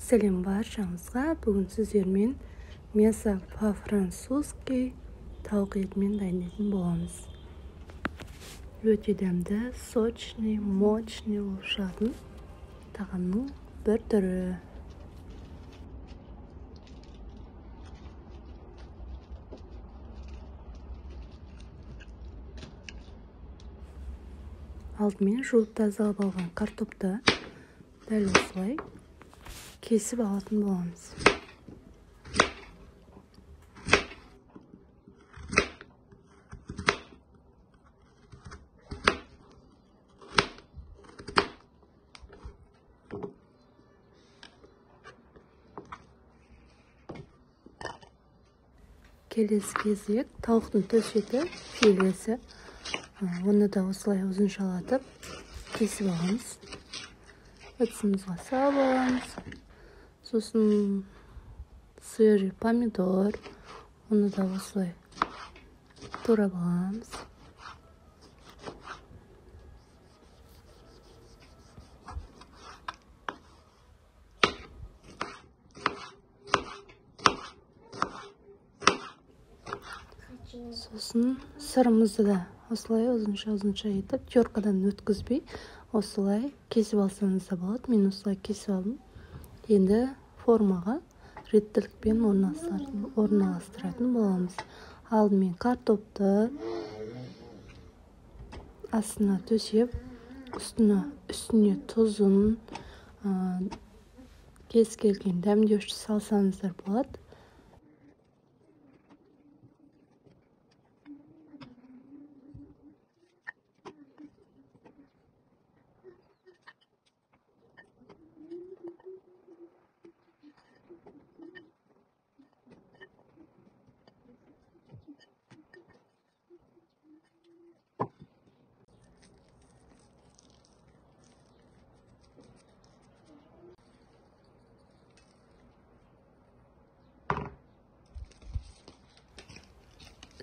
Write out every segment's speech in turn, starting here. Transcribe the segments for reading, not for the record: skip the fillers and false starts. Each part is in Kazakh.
Сәлем баршаңызға. Бүгін сіздермен мясо по-французски тауық етімен дайындайтын боламыз. Өте дәмді, сочный, мощный болып шығатын тағамның бір түрі. Алдымен жуып тазалап алған картопты дәл осылай кесіп алатын боламыз. Келесі кезек тауықтың төс еті, филесі. Оны да осылай ұзыншалатып кесіп аламыз. Ыдысымызға салып аламыз. Сосын свежий помидор. Оны да осылай турап аламыз. Сосын сырымызды да осылай ұзынша етіп, теркадан өткізбей, осылай кесіп алсаңыз да болады. Мен осылай кесіп алдым. Енді формаға реттілікпен орналастыратын боламыз. Алдымен картопты астына төсеп, үстіне тұзын, кез келген дәмдеуші салсаңыздар болады.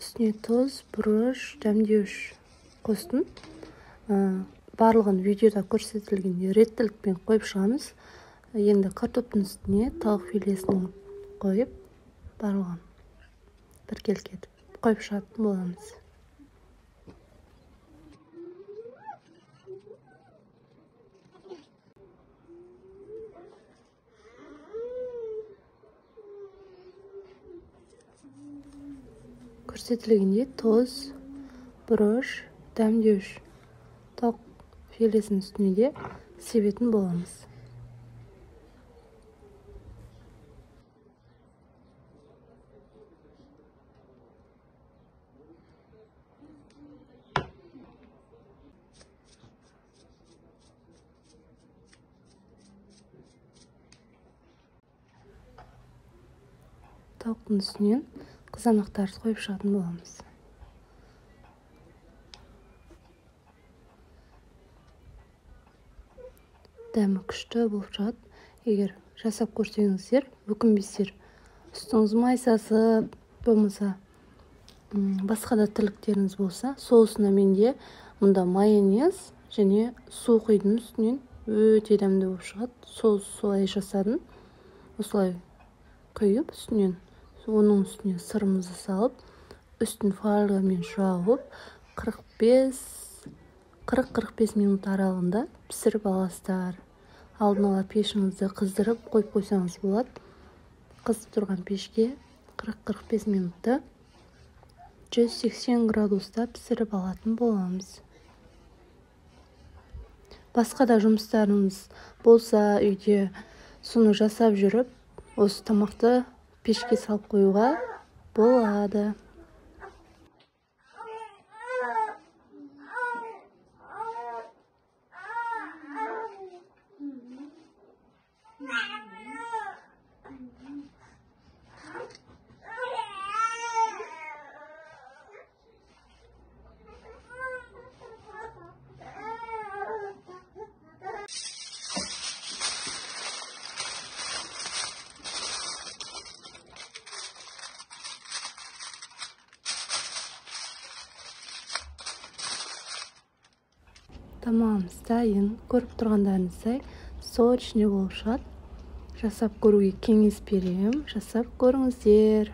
Үстіне тұз, бұрыш, дәмдеуіш қостым. Барлығын видеода көрсетілген реттілікпен қойып шығамыз. Енді картоптың үстіне тауық филесін қойып, барлығын біркелкетіп қойып шығатын боламыз. Көрсетілгендей тұз, бұрыш, дәмдеуіш тауық филесінің үстіне де себетін боламыз. Тауықтың үстінен қызанақтарды қойып шығатын боламыз. Дәмі күшті болып шығады. Егер жасап көрсеңіздер, өкінбейсіздер. Үстіңіз майсасып, болмаса басқа да тірліктеріңіз болса, соусына менде мұнда майонез және су құйдым үстінен. Өте дәмді болып шығады. Соус солай жасадым. Осылай құйып үстінен, оның үстіне сырымызды салып, үстін фольгамен жауып, 40-45 минут аралығында пісіріп аласыздар. Алдын ала пешіңізді қыздырып қойып қойсаңыз болады. Қыздырып тұрған пешке 40-45 минутта 180 градуста пісіріп алатын боламыз. Басқа да жұмыстарымыз болса, үйде соны жасап жүріп, осы тамақты пешке салып қоюға болады. Тамағымыз дайын. Көріп тұрғандарыңыздай сочный болып шығады. жасап көруге кеңес берем. Жасап көріңіздер.